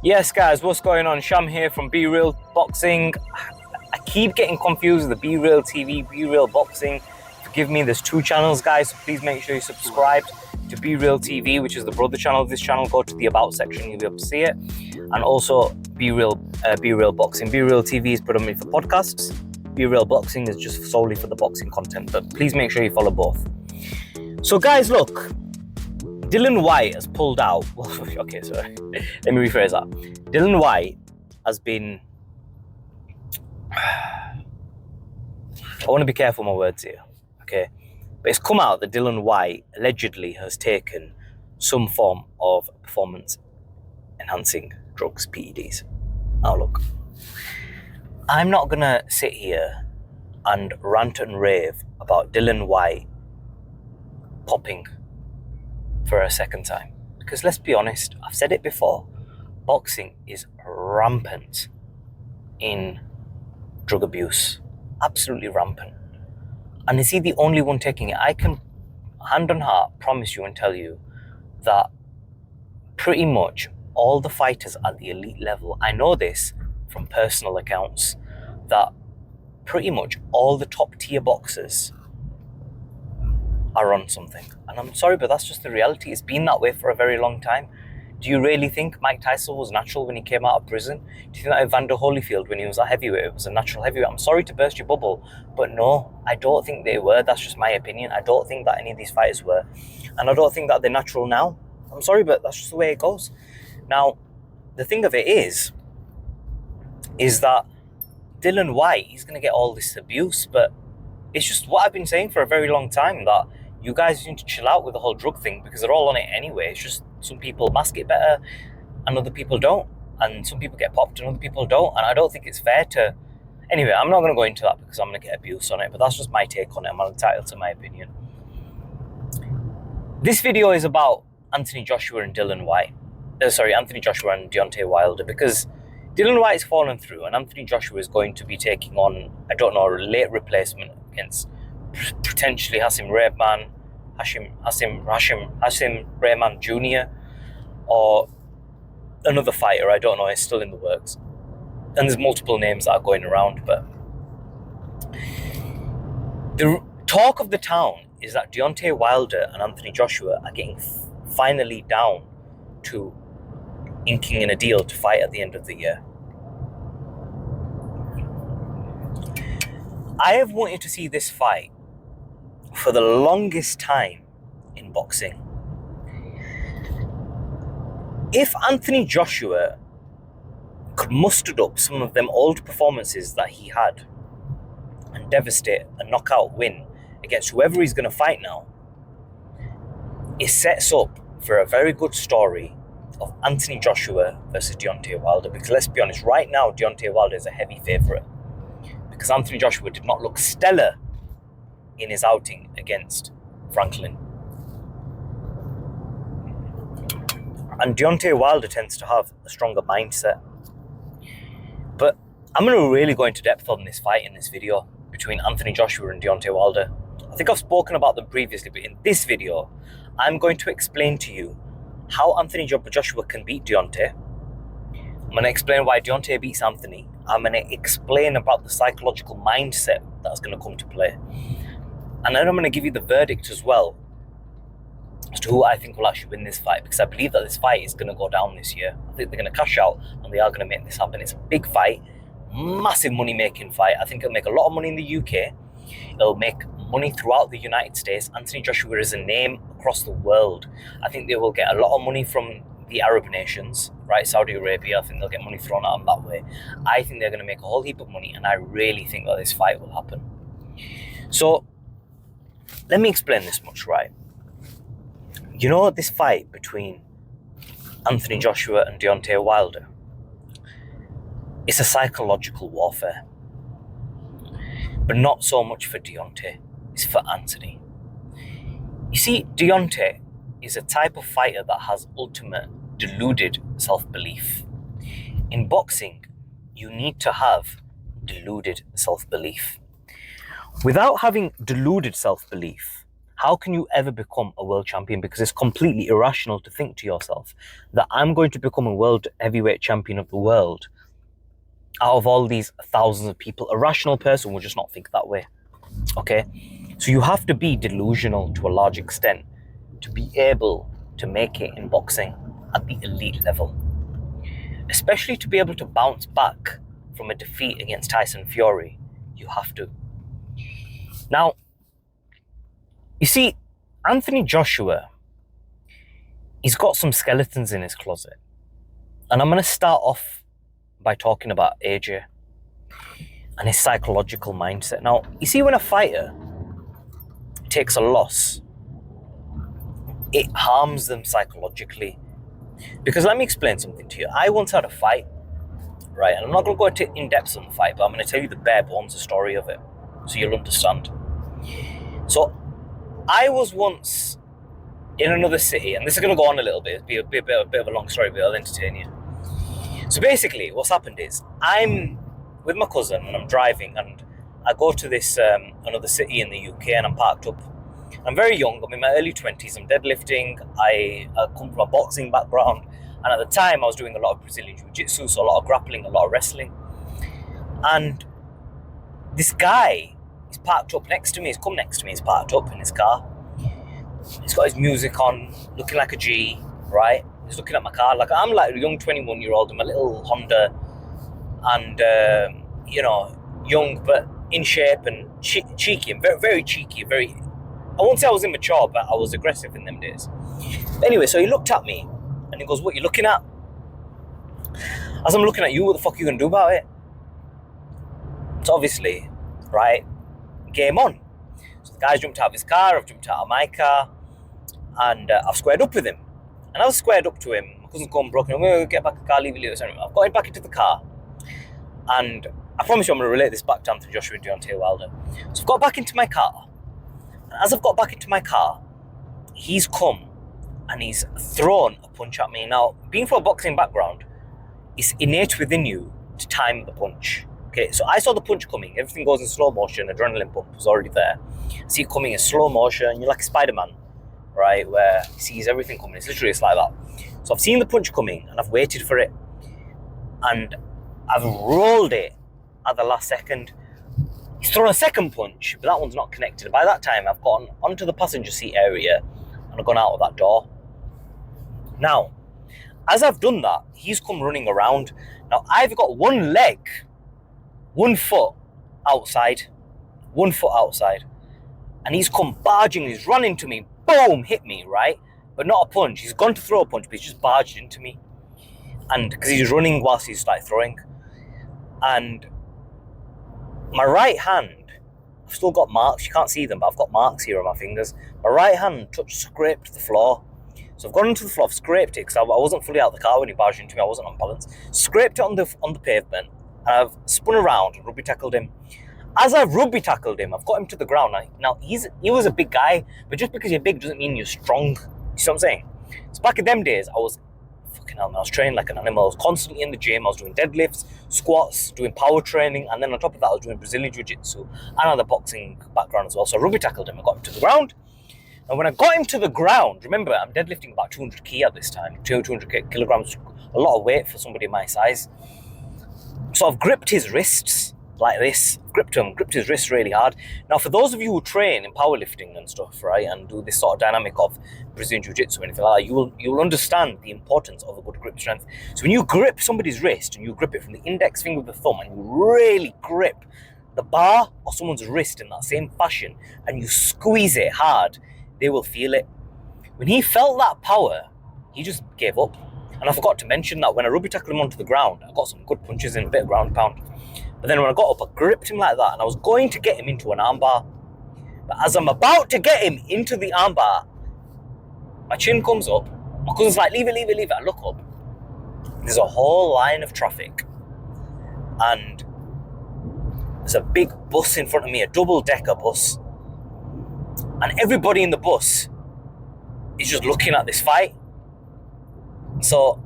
Yes, guys, what's going on? Sham here from Be Real Boxing. I keep getting confused with the Be Real TV, Be Real Boxing. Forgive me, there's two channels, guys, so please make sure you subscribe to Be Real TV, which is the brother channel of this channel. Go to the About section, you'll be able to see it. And also Be Real Boxing. Be Real TV is predominantly for podcasts. Be Real Boxing is just solely for the boxing content, but please make sure you follow both. So, guys, look. Dillian Whyte has pulled out. Okay, sorry. Let me rephrase that. Dillian Whyte has been... I want to be careful with my words here, okay? But it's come out that Dillian Whyte allegedly has taken some form of performance-enhancing drugs, PEDs. Now, look. I'm not going to sit here and rant and rave about Dillian Whyte popping for a second time, because let's be honest, I've said it before, boxing is rampant in drug abuse, absolutely rampant. And is he the only one taking it? I can hand on heart promise you and tell you that pretty much all the fighters at the elite level, I know this from personal accounts, that pretty much all the top tier boxers are on something. And I'm sorry, but that's just the reality. It's been that way for a very long time. Do you really think Mike Tyson was natural when he came out of prison? Do you think that Evander Holyfield, when he was a heavyweight, it was a natural heavyweight? I'm sorry to burst your bubble, but no, I don't think they were. That's just my opinion. I don't think that any of these fighters were. And I don't think that they're natural now. I'm sorry, but that's just the way it goes. Now, the thing of it is that Dillian Whyte, he's going to get all this abuse, but it's just what I've been saying for a very long time, that you guys need to chill out with the whole drug thing, because they're all on it anyway. It's just some people mask it better and other people don't. And some people get popped and other people don't. And I don't think it's fair to... Anyway, I'm not going to go into that because I'm going to get abuse on it, but that's just my take on it. I'm entitled to my opinion. This video is about Anthony Joshua and Dillian Whyte. Anthony Joshua and Deontay Wilder, because Dillian Whyte's fallen through and Anthony Joshua is going to be taking on, I don't know, a late replacement against potentially Hashim Rahman Jr. or another fighter, I don't know, it's still in the works. And there's multiple names that are going around, but the talk of the town is that Deontay Wilder and Anthony Joshua are getting finally down to inking in a deal to fight at the end of the year. I have wanted to see this fight for the longest time in boxing. If Anthony Joshua could muster up some of them old performances that he had and devastate a knockout win against whoever he's going to fight now, it sets up for a very good story of Anthony Joshua versus Deontay Wilder. Because let's be honest, right now Deontay Wilder is a heavy favourite, because Anthony Joshua did not look stellar in his outing against Franklin. And Deontay Wilder tends to have a stronger mindset. But I'm going to really go into depth on this fight in this video between Anthony Joshua and Deontay Wilder. I think I've spoken about them previously, but in this video, I'm going to explain to you how Anthony Joshua can beat Deontay. I'm going to explain why Deontay beats Anthony. I'm going to explain about the psychological mindset that's going to come to play. And then I'm going to give you the verdict as well as to who I think will actually win this fight, because I believe that this fight is going to go down this year. I think they're going to cash out and they are going to make this happen. It's a big fight, massive money-making fight. I think it'll make a lot of money in the UK. It'll make money throughout the United States. Anthony Joshua is a name across the world. I think they will get a lot of money from the Arab nations, right? Saudi Arabia, I think they'll get money thrown at them that way. I think they're going to make a whole heap of money, and I really think that this fight will happen. So, let me explain this much, right? You know, this fight between Anthony Joshua and Deontay Wilder, it's a psychological warfare. But not so much for Deontay, it's for Anthony. You see, Deontay is a type of fighter that has ultimate deluded self-belief. In boxing, you need to have deluded self-belief. Without having deluded self-belief, how can you ever become a world champion? Because it's completely irrational to think to yourself that I'm going to become a world heavyweight champion of the world out of all these thousands of people. A rational person would just not think that way, okay? So you have to be delusional to a large extent to be able to make it in boxing at the elite level, especially to be able to bounce back from a defeat against Tyson Fury. You have to. Now, you see, Anthony Joshua, he's got some skeletons in his closet. And I'm going to start off by talking about AJ and his psychological mindset. Now, you see, when a fighter takes a loss, it harms them psychologically. Because let me explain something to you. I once had a fight, right? And I'm not going to go in depth on the fight, but I'm going to tell you the bare bones, the story of it, so you'll understand. So, I was once in another city, and this is going to go on a little bit. It'll be a bit of a long story, but I'll entertain you. So basically, what's happened is, I'm with my cousin, and I'm driving, and I go to this another city in the UK, and I'm parked up. I'm very young, I'm in my early 20s, I'm deadlifting, I come from a boxing background, and at the time I was doing a lot of Brazilian Jiu-Jitsu, so a lot of grappling, a lot of wrestling. And this guy, he's parked up next to me, he's come next to me, he's parked up in his car. He's got his music on, looking like a G, right? He's looking at my car, like I'm like a young 21-year-old in my little Honda, and, young, but in shape and cheeky, and very, very cheeky, I won't say I was immature, but I was aggressive in them days. But anyway, so he looked at me, and he goes, "What are you looking at?" As I'm looking at you, what the fuck are you going to do about it? So obviously, right, game on. So the guy's jumped out of his car, I've jumped out of my car, and I've squared up with him. And I was squared up to him. My cousin's gone broken. I'm going to get back in the car, leave it. So anyway, I've got him back into the car, and I promise you I'm going to relate this back to Anthony Joshua and Deontay Wilder. So I've got back into my car. And as I've got back into my car, he's come and he's thrown a punch at me. Now, being from a boxing background, it's innate within you to time the punch. Okay, so I saw the punch coming. Everything goes in slow motion. Adrenaline pump was already there. I see it coming in slow motion. You're like a Spider-Man, right? Where he sees everything coming. It's like that. So I've seen the punch coming and I've waited for it. And I've rolled it at the last second. He's thrown a second punch, but that one's not connected. By that time, I've gone onto the passenger seat area and I've gone out of that door. Now, as I've done that, he's come running around. Now, I've got one leg, 1 foot outside, and he's come barging, he's run into me, boom, hit me, right? But not a punch. He's gone to throw a punch, but he's just barged into me. And because he's running whilst he's like throwing. And my right hand, I've still got marks. You can't see them, but I've got marks here on my fingers. My right hand scraped the floor. So I've gone into the floor, I've scraped it, because I wasn't fully out of the car when he barged into me. I wasn't on balance. Scraped it on the pavement, and I've spun around and rugby tackled him. As I've rugby tackled him, I've got him to the ground. Now he was a big guy, but just because you're big doesn't mean you're strong. You see what I'm saying? So back in them days, I was trained like an animal. I was constantly in the gym. I was doing deadlifts, squats, doing power training, and then on top of that, I was doing Brazilian Jiu-Jitsu and I had a boxing background as well. So I rugby tackled him. I got him to the ground. And when I got him to the ground, remember, I'm deadlifting about 200 kg at this time, 200 kilograms, a lot of weight for somebody my size. So I've gripped his wrists like this, gripped his wrists really hard. Now, for those of you who train in powerlifting and stuff, right, and do this sort of dynamic of Brazilian Jiu-Jitsu or anything like that, you'll understand the importance of a good grip strength. So when you grip somebody's wrist and you grip it from the index finger with the thumb and you really grip the bar or someone's wrist in that same fashion and you squeeze it hard, they will feel it. When he felt that power, he just gave up. And I forgot to mention that when I rugby tackled him onto the ground, I got some good punches in, a bit of ground pound. But then when I got up, I gripped him like that, and I was going to get him into an armbar. But as I'm about to get him into the armbar, my chin comes up. My cousin's like, leave it. I look up. There's a whole line of traffic. And there's a big bus in front of me, a double-decker bus. And everybody in the bus is just looking at this fight. So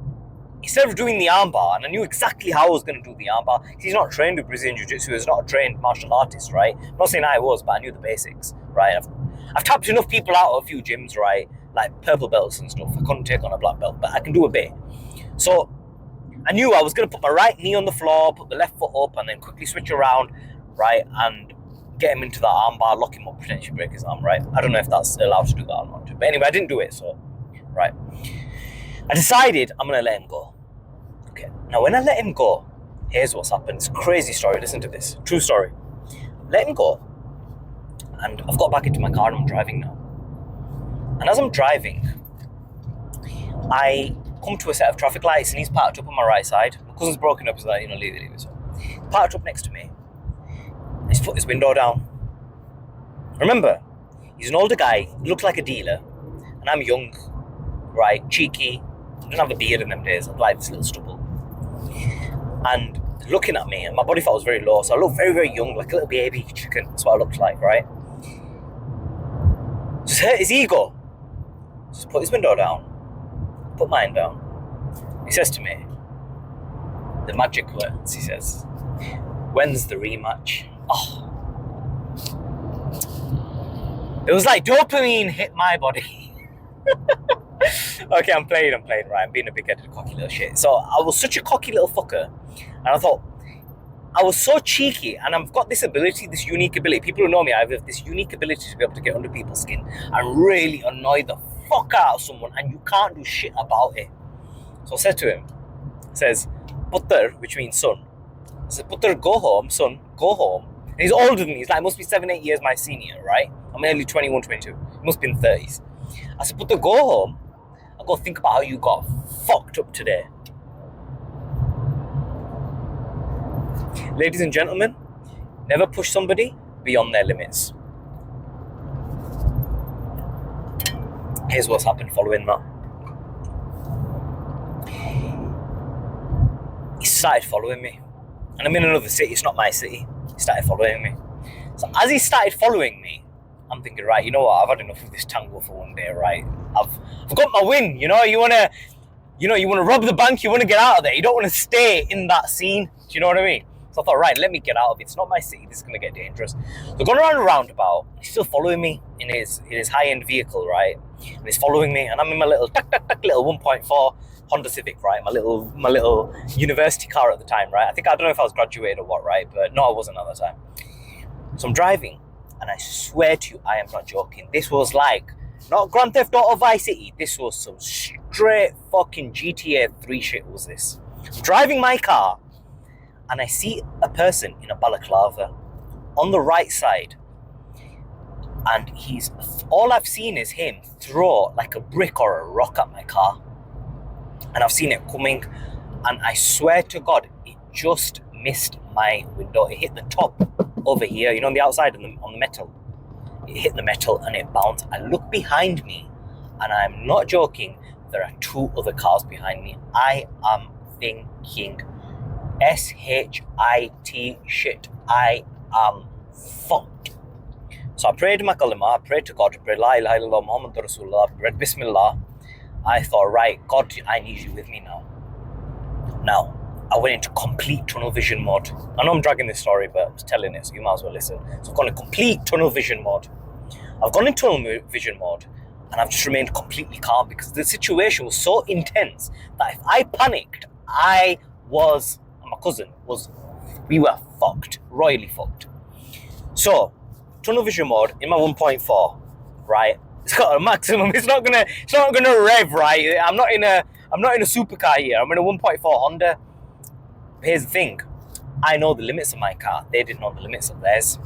instead of doing the armbar, and I knew exactly how I was going to do the armbar, he's not trained with Brazilian Jiu-Jitsu, he's not a trained martial artist, right? I'm not saying I was, but I knew the basics, right? I've tapped enough people out of a few gyms, right? Like purple belts and stuff. I couldn't take on a black belt, but I can do a bit. So I knew I was going to put my right knee on the floor, put the left foot up, and then quickly switch around, right? And get him into that arm bar, lock him up, potentially break his arm, right? I don't know if that's allowed to do that or not. But anyway, I didn't do it, so, right. I decided I'm going to let him go. Okay. Now, when I let him go, here's what's happened. It's a crazy story. Listen to this. True story. Let him go. And I've got back into my car and I'm driving now. And as I'm driving, I come to a set of traffic lights and he's parked up on my right side. My cousin's broken up, he's like, leave it. So he's parked up next to me. He's put his window down. Remember, he's an older guy, he looks like a dealer, and I'm young, right, cheeky. I don't have a beard in them days, I've like this little stubble. And looking at me, and my body fat was very low, so I looked very, very young, like a little baby chicken. That's what I looked like, right? Just hurt his ego. Just put his window down, put mine down. He says to me, the magic words, he says, when's the rematch? Oh. It was like dopamine hit my body. Okay, I'm playing, right? I'm being a big-headed, cocky little shit. So I was such a cocky little fucker, and I thought, I was so cheeky, and I've got this ability, this unique ability. People who know me, I have this unique ability to be able to get under people's skin and really annoy the fuck out of someone, and you can't do shit about it. So I said to him, says, Putter, which means son. I said, Putter, go home, son, go home. And he's older than me. He's like, must be 7-8 years my senior, right? I'm nearly 21, 22. He must be in 30s. I said, Putter, go home and go think about how you got fucked up today. Ladies and gentlemen, never push somebody beyond their limits. Here's what's happened following that. He started following me. And I'm in another city, it's not my city. He started following me. So as he started following me, I'm thinking, right, you know what, I've had enough of this tango for one day, right? I've got my win, you wanna rob the bank, you wanna get out of there. You don't wanna stay in that scene. Do you know what I mean? So I thought, right, let me get out of it. It's not my city, this is gonna get dangerous. So going around a roundabout, he's still following me in his high-end vehicle, right? And he's following me, and I'm in my little little 1.4 Honda Civic, right? My little university car at the time, right? I don't know if I was graduated or what, right? But no, I wasn't at the time. So I'm driving, and I swear to you, I am not joking. This was like, not Grand Theft Auto Vice City. This was some straight fucking GTA 3 shit was this. I'm driving my car, and I see a person in a balaclava on the right side. And all I've seen is him throw like a brick or a rock at my car. And I've seen it coming, and I swear to God, it just missed my window. It hit the top over here, on the outside on the metal. It hit the metal and it bounced. I look behind me, and I'm not joking, there are 2 other cars behind me. I am thinking, shit, I am fucked. So I prayed my kalima, I prayed to God, I prayed La ilaha illallah Muhammadur Rasulullah, I prayed Bismillah. I thought, right, God, I need you with me now. Now, I went into complete tunnel vision mode. I know I'm dragging this story, but I'm just telling it, so you might as well listen. So I've gone in complete tunnel vision mode. I've gone in tunnel vision mode, and I've just remained completely calm because the situation was so intense that if I panicked, and my cousin we were fucked, royally fucked. So, tunnel vision mode in my 1.4, right? It's got a maximum. It's not gonna rev, right? I'm not in a supercar here. I'm in a 1.4 Honda. But here's the thing. I know the limits of my car. They didn't know the limits of theirs.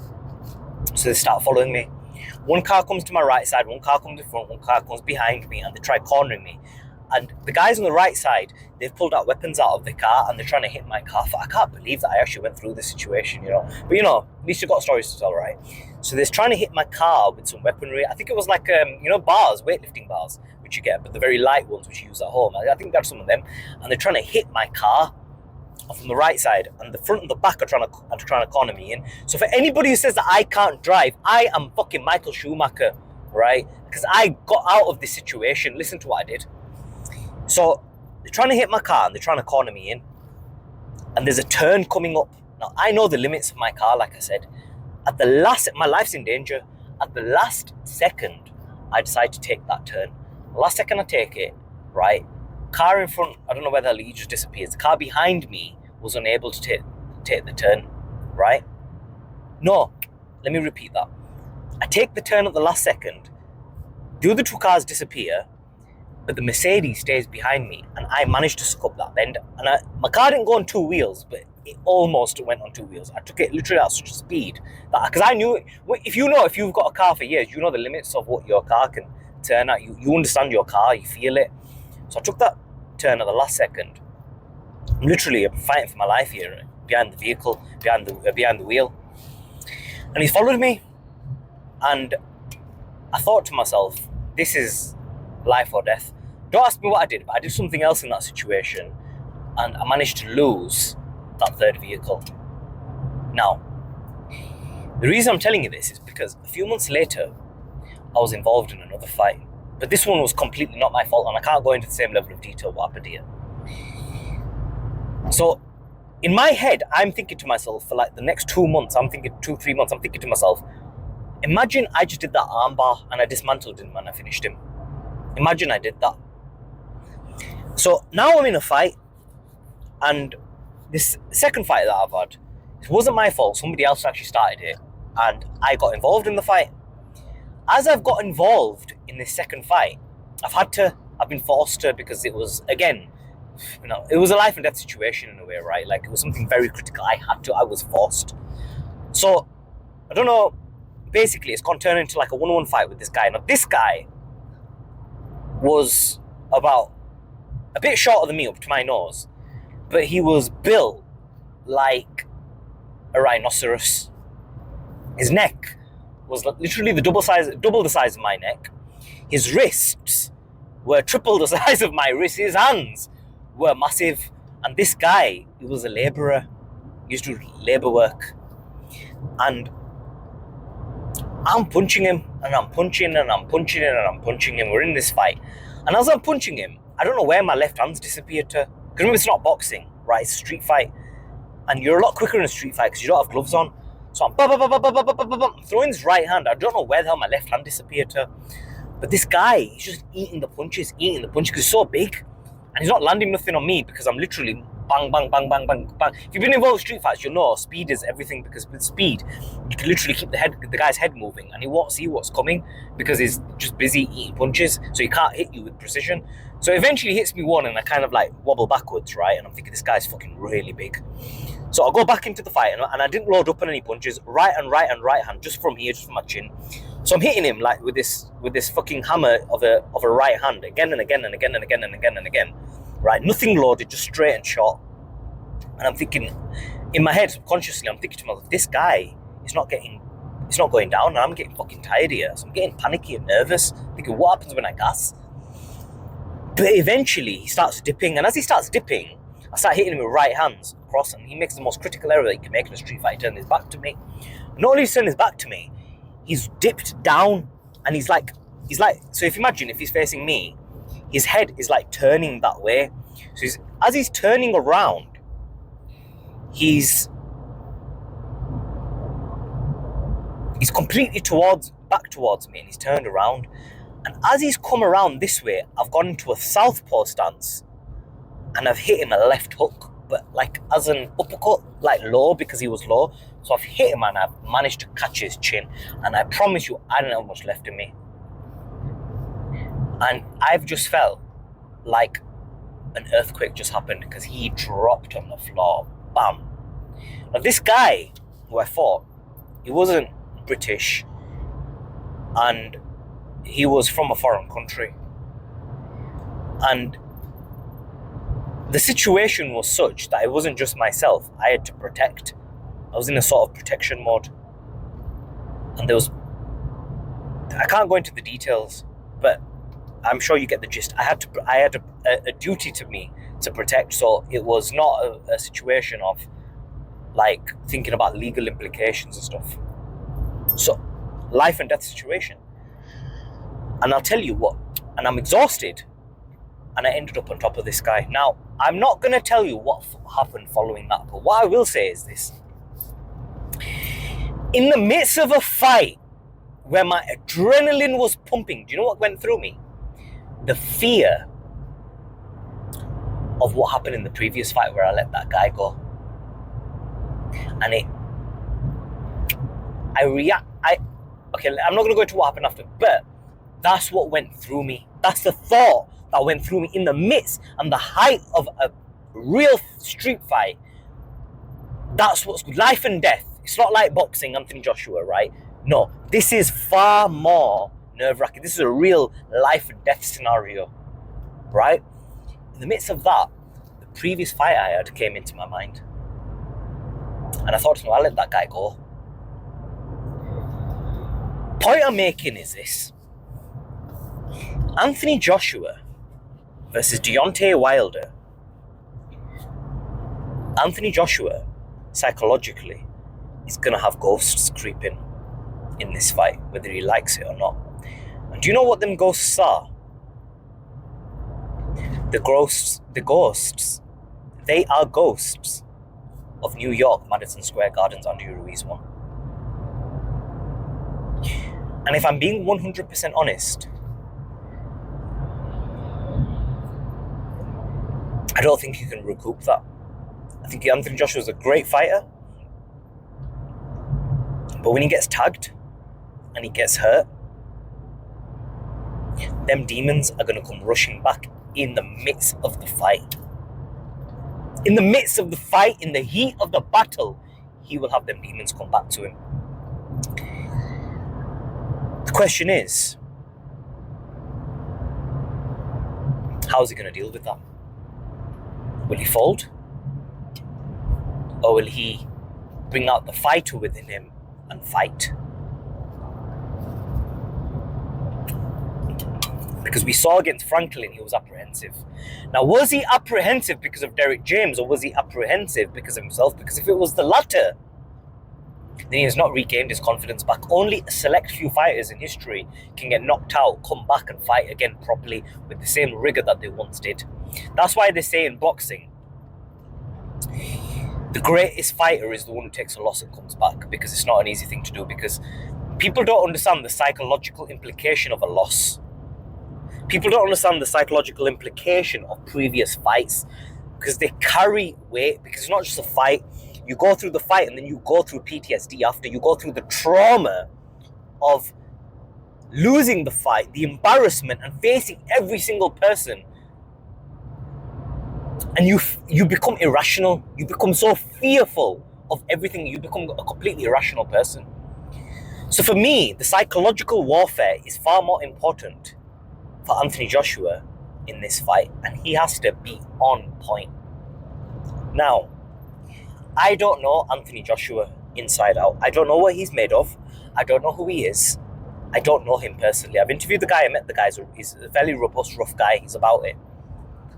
So they start following me. One car comes to my right side, one car comes in front, one car comes behind me, and they try cornering me. And the guys on the right side, they've pulled out weapons out of the car and they're trying to hit my car. I can't believe that I actually went through this situation, But at least you've got stories to tell, right? So they're trying to hit my car with some weaponry. I think it was like, bars, weightlifting bars, which you get, but the very light ones which you use at home. I think that's some of them. And they're trying to hit my car from the right side, and the front and the back are trying to corner me in. So for anybody who says that I can't drive, I am fucking Michael Schumacher, right? Because I got out of this situation. Listen to what I did. So they're trying to hit my car and they're trying to corner me in. And there's a turn coming up. Now, I know the limits of my car, like I said. My life's in danger. at the last second, I decide to take that turn. The last second I take it, right? Car in front, I don't know whether he just disappears. The car behind me was unable to take the turn, right? No, let me repeat that. I take the turn at the last second. The other two cars disappear, but the Mercedes stays behind me, and I managed to suck up that bend. And my car didn't go on two wheels, but it almost went on two wheels. I took it literally at such a speed that, because I knew, if you've got a car for years, you know the limits of what your car can turn at. You understand your car, you feel it. So I took that turn at the last second. I'm literally fighting for my life here, behind the vehicle, behind the wheel. And he followed me, and I thought to myself, this is life or death. Don't ask me what I did, but I did something else in that situation, and I managed to lose that third vehicle. Now, the reason I'm telling you this is because a few months later, I was involved in another fight. But this one was completely not my fault, and I can't go into the same level of detail what happened here. So, in my head, I'm thinking to myself, for like the next 2 months, 2-3 months, I'm thinking to myself, imagine I just did that armbar and I dismantled him and I finished him. Imagine I did that. So now I'm in a fight, and this second fight that I've had, it wasn't my fault. Somebody else actually started it, and I got involved in the fight. As I've got involved in this second fight, I've been forced to, because it was, again, it was a life and death situation in a way, right? Like, it was something very critical. I was forced. So, I don't know, basically it's gone turn into like a 1-on-1 fight with this guy. Now, this guy was about a bit shorter than me up to my nose, but he was built like a rhinoceros. His neck was literally double the size of my neck. His wrists were triple the size of my wrists. His hands were massive. And this guy, he was a labourer. He used to do labour work. And I'm punching him, and I'm punching, and I'm punching him, and I'm punching him. We're in this fight. And as I'm punching him, I don't know where my left hand's disappeared to. Because remember, it's not boxing, right? It's a street fight. And you're a lot quicker in a street fight because you don't have gloves on. So I'm throwing this right hand. I don't know where the hell my left hand disappeared to. But this guy, he's just eating the punches because he's so big. And he's not landing nothing on me because I'm literally bang, bang, bang, bang, bang, bang. If you've been involved in street fights, you'll know speed is everything, because with speed, you can literally keep the guy's head moving, and he won't see what's coming because he's just busy eating punches, so he can't hit you with precision. So eventually he hits me one, and I kind of like wobble backwards, right? And I'm thinking, this guy's fucking really big. So I go back into the fight, and I didn't load up on any punches, right hand, just from here, just from my chin. So I'm hitting him like with this fucking hammer of a right hand, again and again and again and again and again and again. Right, nothing loaded, just straight and short. And I'm thinking, in my head, subconsciously, I'm thinking to myself, this guy is not going down, and I'm getting fucking tired here. So I'm getting panicky and nervous, thinking, what happens when I gas? But eventually, he starts dipping, and as he starts dipping, I start hitting him with right hands across, and he makes the most critical error that he can make in a street fight. He turns his back to me. Not only is he turning his back to me, he's dipped down, and he's like, so if you imagine, if he's facing me, his head is like turning that way. So as he's turning around, he's completely back towards me, and he's turned around. And as he's come around this way, I've gone into a southpaw stance, and I've hit him a left hook, but like as an uppercut, like low, because he was low. So I've hit him, and I've managed to catch his chin. And I promise you, I don't have much left in me. And I've just felt like an earthquake just happened, because he dropped on the floor. Bam. Now this guy who I fought, he wasn't British, and he was from a foreign country. And the situation was such that it wasn't just myself. I had to protect. I was in a sort of protection mode. And I can't go into the details, but I'm sure you get the gist. I had a duty to me to protect, so it was not a situation of like thinking about legal implications and stuff. So, life and death situation. And I'll tell you what, and I'm exhausted, and I ended up on top of this guy. Now, I'm not going to tell you what happened following that, but what I will say is this. In the midst of a fight where my adrenaline was pumping. Do you know what went through me? The fear of what happened in the previous fight where I let that guy go. And okay, I'm not going to go into what happened after, but that's what went through me. That's the thought that went through me in the midst and the height of a real street fight. That's what's life and death. It's not like boxing, Anthony Joshua, right? No, this is far more nerve-wracking. This is a real life and death scenario, right? In the midst of that, the previous fight I had came into my mind. And I thought, no, I'll let that guy go. Point I'm making is this. Anthony Joshua versus Deontay Wilder. Anthony Joshua, psychologically, is going to have ghosts creeping in this fight, whether he likes it or not. And do you know what them ghosts are? The ghosts, they are ghosts of New York, Madison Square Garden's Andy Ruiz one. And if I'm being 100% honest, I don't think you can recoup that. I think Anthony Joshua is a great fighter, but when he gets tagged and he gets hurt, them demons are going to come rushing back in the midst of the fight. In the midst of the fight, in the heat of the battle, he will have them demons come back to him. The question is, how's he going to deal with that? Will he fold? Or will he bring out the fighter within him and fight? Because we saw against Franklin, he was apprehensive. Now, was he apprehensive because of Derek James, or was he apprehensive because of himself? Because if it was the latter, then he has not regained his confidence back. Only a select few fighters in history can get knocked out, come back and fight again properly with the same rigor that they once did. That's why they say in boxing, the greatest fighter is the one who takes a loss and comes back, because it's not an easy thing to do, because people don't understand the psychological implication of a loss. People don't understand the psychological implication of previous fights, because they carry weight, because it's not just a fight. You go through the fight and then you go through PTSD after. You go through the trauma of losing the fight, the embarrassment, and facing every single person. And you become irrational. You become so fearful of everything. You become a completely irrational person. So for me, the psychological warfare is far more important for Anthony Joshua in this fight. And he has to be on point. Now, I don't know Anthony Joshua inside out. I don't know what he's made of. I don't know who he is. I don't know him personally. I've interviewed the guy. I met the guy. He's a very robust, rough guy. He's about it.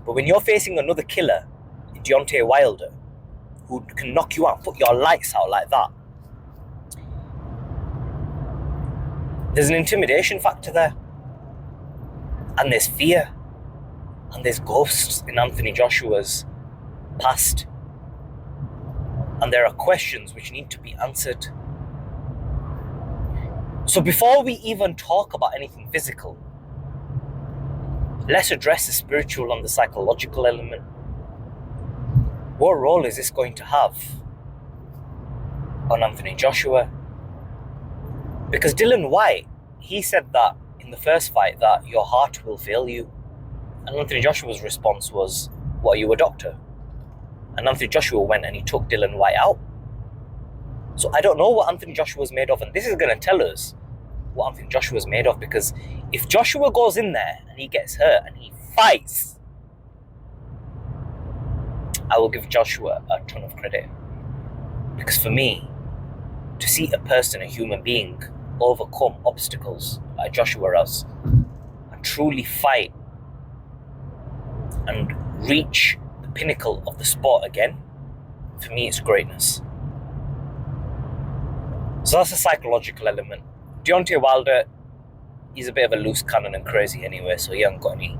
But when you're facing another killer, Deontay Wilder, who can knock you out, put your lights out like that, there's an intimidation factor there. And there's fear. And there's ghosts in Anthony Joshua's past. And there are questions which need to be answered. So before we even talk about anything physical, let's address the spiritual and the psychological element. What role is this going to have on Anthony Joshua? Because Dillian Whyte, he said that in the first fight that your heart will fail you. And Anthony Joshua's response was, what, are you a doctor? And Anthony Joshua went and he took Dillian Whyte out. So I don't know what Anthony Joshua is made of, and this is going to tell us what Anthony Joshua is made of, because if Joshua goes in there and he gets hurt and he fights, I will give Joshua a ton of credit. Because for me, to see a person, a human being, overcome obstacles like Joshua has, and truly fight and reach the pinnacle of the sport again, for me it's greatness. So that's a psychological element. Deontay Wilder, he's a bit of a loose cannon and crazy anyway, so he hasn't got any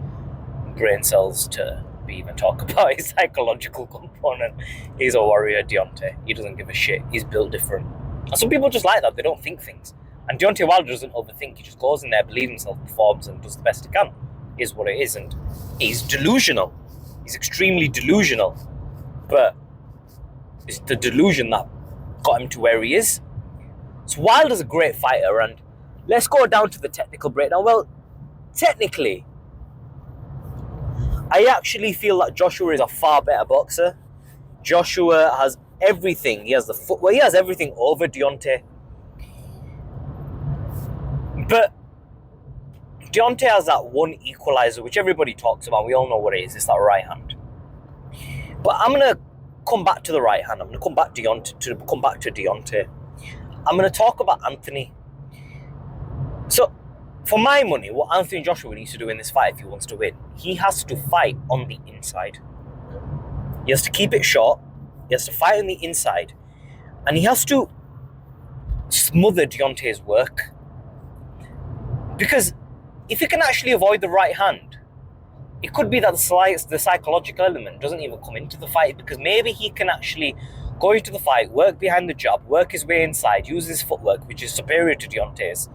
brain cells to even talk about his psychological component. He's a warrior, Deontay. He doesn't give a shit. He's built different. And some people just like that. They don't think things. And Deontay Wilder doesn't overthink. He just goes in there, believes himself, performs, and does the best he can. Is what it is. And he's delusional. He's extremely delusional. But it's the delusion that got him to where he is. So Wilder's a great fighter, and let's go down to the technical breakdown. Well, technically, I actually feel that Joshua is a far better boxer. Joshua has everything. He has the footwork. He has everything over Deontay. But Deontay has that one equalizer, which everybody talks about. We all know what it is. It's that right hand. But I'm going to come back to the right hand. I'm going to come back to Deontay. I'm going to talk about Anthony. So, for my money, what Anthony Joshua needs to do in this fight if he wants to win, he has to fight on the inside. He has to keep it short. He has to fight on the inside. And he has to smother Deontay's work. Because if he can actually avoid the right hand, it could be that the psychological element doesn't even come into the fight, because maybe he can actually go into the fight, work behind the jab, work his way inside, use his footwork, which is superior to Deontay's,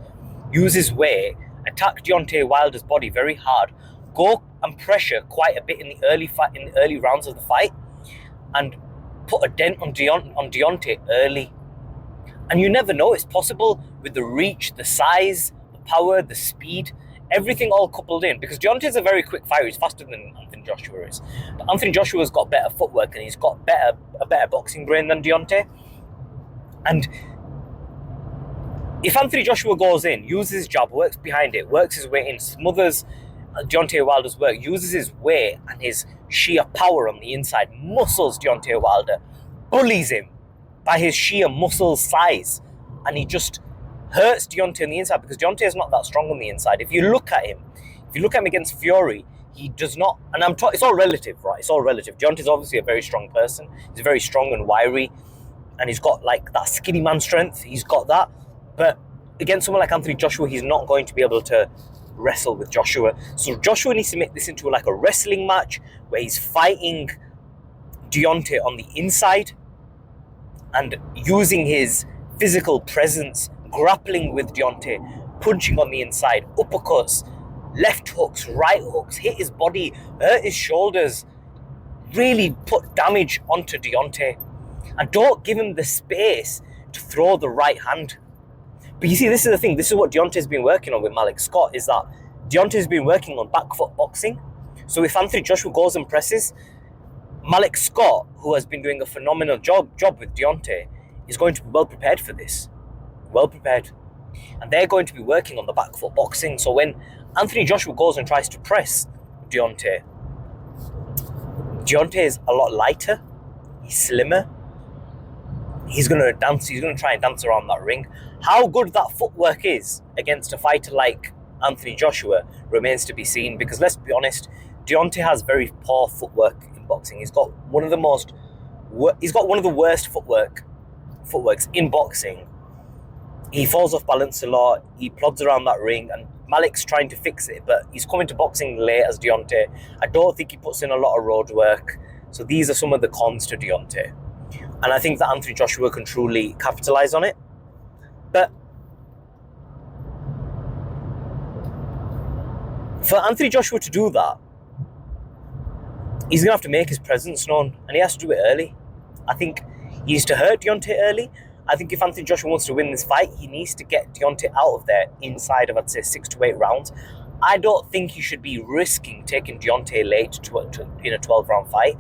use his way, attack Deontay Wilder's body very hard, go and pressure quite a bit in the early rounds of the fight, and put a dent on Deontay early. And you never know, it's possible with the reach, the size, the power, the speed, everything all coupled in, because Deontay's a very quick fighter. He's faster than Anthony Joshua is. But Anthony Joshua's got better footwork, and he's got a better boxing brain than Deontay. And if Anthony Joshua goes in, uses his jab, works behind it, works his way in, smothers Deontay Wilder's work, uses his weight and his sheer power on the inside, muscles Deontay Wilder, bullies him by his sheer muscle size, and he just hurts Deontay on the inside, because Deontay is not that strong on the inside. If you look at him against Fury, he does not, and it's all relative, right? It's all relative. Deontay's obviously a very strong person. He's very strong and wiry, and he's got like that skinny man strength. He's got that. But against someone like Anthony Joshua, he's not going to be able to wrestle with Joshua. So Joshua needs to make this into like a wrestling match where he's fighting Deontay on the inside and using his physical presence, grappling with Deontay, punching on the inside, uppercuts, left hooks, right hooks, hit his body, hurt his shoulders, really put damage onto Deontay. And don't give him the space to throw the right hand. But you see, this is the thing. This is what Deontay's been working on with Malik Scott, is that Deontay's been working on back foot boxing. So if Anthony Joshua goes and presses, Malik Scott, who has been doing a phenomenal job with Deontay, is going to be well prepared for this. Well prepared. And they're going to be working on the back foot boxing. So when Anthony Joshua goes and tries to press Deontay is a lot lighter. He's slimmer. He's going to try and dance around that ring. How good that footwork is against a fighter like Anthony Joshua remains to be seen, because let's be honest, Deontay has very poor footwork in boxing. He's got one of the worst footworks in boxing. He falls off balance a lot. He plods around that ring, and Malik's trying to fix it, but he's coming to boxing late as Deontay. I don't think he puts in a lot of road work. So these are some of the cons to Deontay. And I think that Anthony Joshua can truly capitalize on it. But for Anthony Joshua to do that, he's going to have to make his presence known, and he has to do it early. I think he needs to hurt Deontay early. I think if Anthony Joshua wants to win this fight, he needs to get Deontay out of there inside of, I'd say, 6 to 8 rounds. I don't think he should be risking taking Deontay late in a 12-round fight.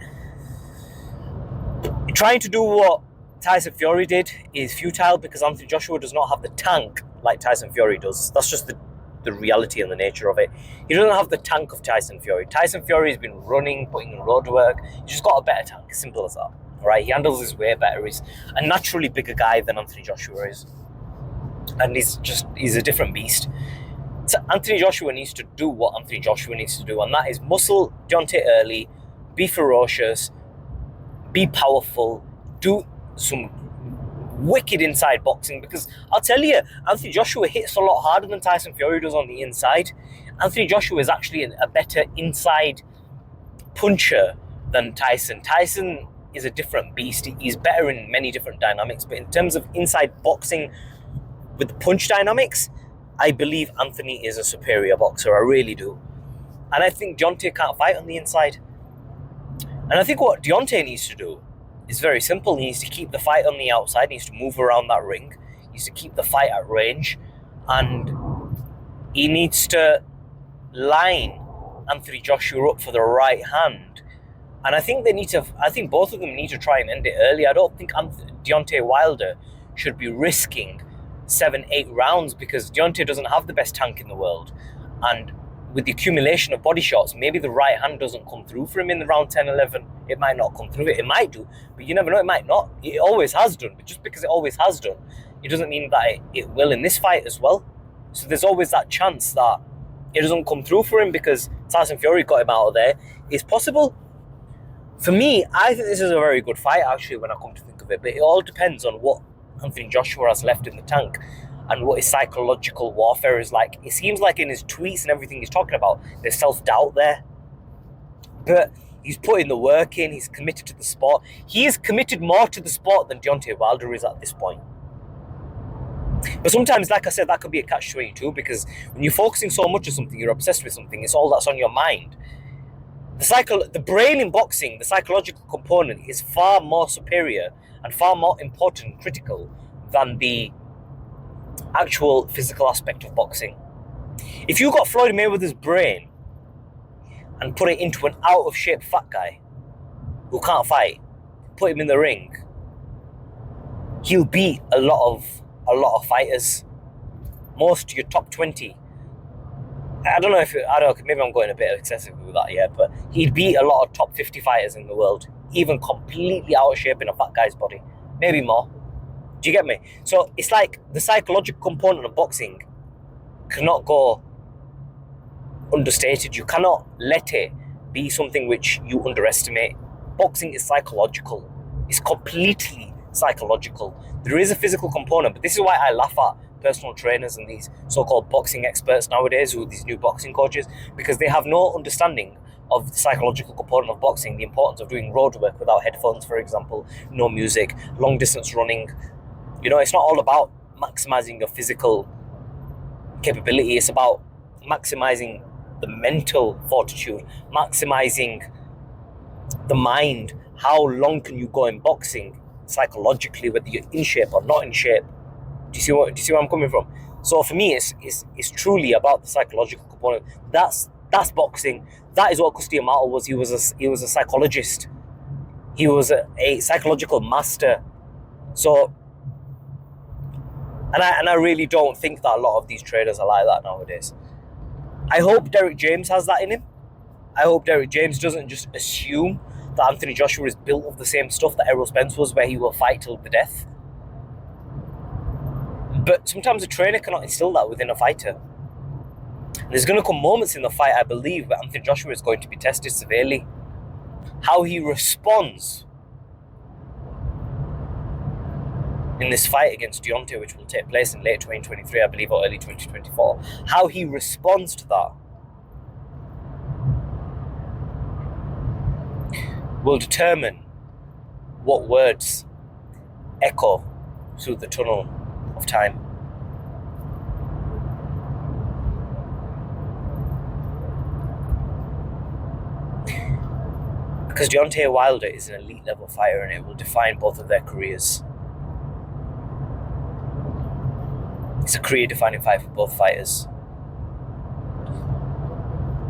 Trying to do what Tyson Fury did is futile, because Anthony Joshua does not have the tank like Tyson Fury does. That's just the reality and the nature of it. He doesn't have the tank of Tyson Fury. Tyson Fury has been running, putting in road work. He's just got a better tank, simple as that. Right? He handles his weight better. He's a naturally bigger guy than Anthony Joshua is. And he's a different beast. So Anthony Joshua needs to do what Anthony Joshua needs to do, and that is muscle Deontay early, be ferocious, be powerful, do some wicked inside boxing, because I'll tell you, Anthony Joshua hits a lot harder than Tyson Fury does on the inside. Anthony Joshua is actually a better inside puncher than Tyson. Tyson is a different beast. He's better in many different dynamics, but in terms of inside boxing, with the punch dynamics, I believe Anthony is a superior boxer. I really do. And I think Deontay can't fight on the inside. And I think what Deontay needs to do is very simple. He needs to keep the fight on the outside. He needs to move around that ring. He needs to keep the fight at range. And he needs to line Anthony Joshua up for the right hand. And I think both of them need to try and end it early. I don't think Deontay Wilder should be risking 7-8 rounds, because Deontay doesn't have the best tank in the world. And with the accumulation of body shots, maybe the right hand doesn't come through for him in the round 10, 11. It might not come through. It might do, but you never know. It might not. It always has done. But just because it always has done, it doesn't mean that it will in this fight as well. So there's always that chance that it doesn't come through for him because Tyson Fury got him out of there. It's possible. For me, I think this is a very good fight, actually, when I come to think of it. But it all depends on what Anthony Joshua has left in the tank and what his psychological warfare is like. It seems like in his tweets and everything he's talking about, there's self-doubt there. But he's putting the work in. He's committed to the sport. He is committed more to the sport than Deontay Wilder is at this point. But sometimes, like I said, that could be a catch-22, because when you're focusing so much on something, you're obsessed with something, it's all that's on your mind. The brain in boxing, the psychological component, is far more superior and far more important and critical than the actual physical aspect of boxing. If you got Floyd Mayweather's brain and put it into an out-of-shape fat guy who can't fight, put him in the ring, he'll beat a lot of fighters. Most of your top 20. Maybe I'm going a bit excessive with that, yeah, but he'd beat a lot of top 50 fighters in the world, even completely out of shape in a fat guy's body. Maybe more. Do you get me? So it's like the psychological component of boxing cannot go understated. You cannot let it be something which you underestimate. Boxing is psychological. It's completely psychological. There is a physical component, but this is why I laugh at personal trainers and these so-called boxing experts nowadays, who are these new boxing coaches, because they have no understanding of the psychological component of boxing, the importance of doing road work without headphones, for example, no music, long distance running. You know, it's not all about maximizing your physical capability. It's about maximizing the mental fortitude, maximizing the mind. How long can you go in boxing psychologically, whether you're in shape or not in shape? Do you see where I'm coming from? So for me, it's truly about the psychological component. That's boxing. That is what Cus D'Amato was. He was a psychologist. He was a psychological master. So, and I really don't think that a lot of these traders are like that nowadays. I hope Derek James has that in him. I hope Derek James doesn't just assume that Anthony Joshua is built of the same stuff that Errol Spence was, where he will fight till the death. But sometimes a trainer cannot instill that within a fighter. And there's going to come moments in the fight, I believe, where Anthony Joshua is going to be tested severely. How he responds in this fight against Deontay, which will take place in late 2023, I believe, or early 2024. How he responds to that will determine what words echo through the tunnel of time. Because Deontay Wilder is an elite level fighter, and it will define both of their careers. It's a career defining fight for both fighters.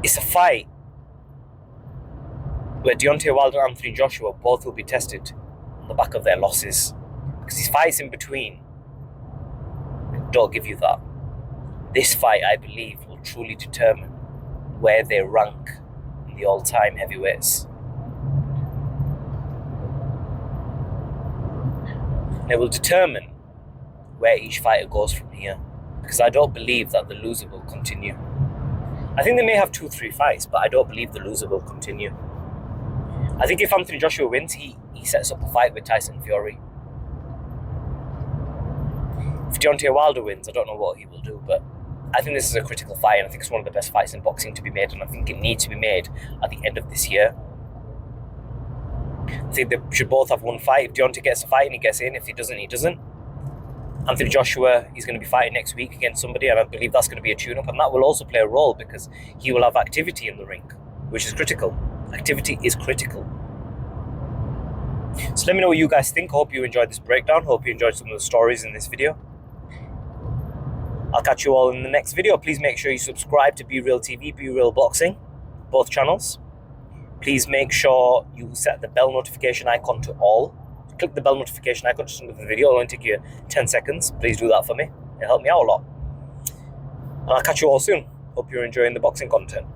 It's a fight where Deontay Wilder and Anthony Joshua both will be tested on the back of their losses. Because these fights in between don't give you that. This fight, I believe, will truly determine where they rank in the all-time heavyweights. And it will determine where each fighter goes from here. Because I don't believe that the loser will continue. I think they may have 2-3 fights, but I don't believe the loser will continue. I think if Anthony Joshua wins, he sets up a fight with Tyson Fury. If Deontay Wilder wins, I don't know what he will do, but I think this is a critical fight, and I think it's one of the best fights in boxing to be made, and I think it needs to be made at the end of this year. I think they should both have one fight. If Deontay gets a fight and he gets in, if he doesn't, he doesn't. Anthony Joshua, he's going to be fighting next week against somebody, and I believe that's going to be a tune-up, and that will also play a role because he will have activity in the ring, which is critical. Activity is critical. So let me know what you guys think. Hope you enjoyed this breakdown. Hope you enjoyed some of the stories in this video. I'll catch you all in the next video. Please make sure you subscribe to Be Real TV, Be Real Boxing, both channels. Please make sure you set the bell notification icon to all. Click the bell notification icon just under the video. It'll only take you 10 seconds. Please do that for me. It'll help me out a lot. And I'll catch you all soon. Hope you're enjoying the boxing content.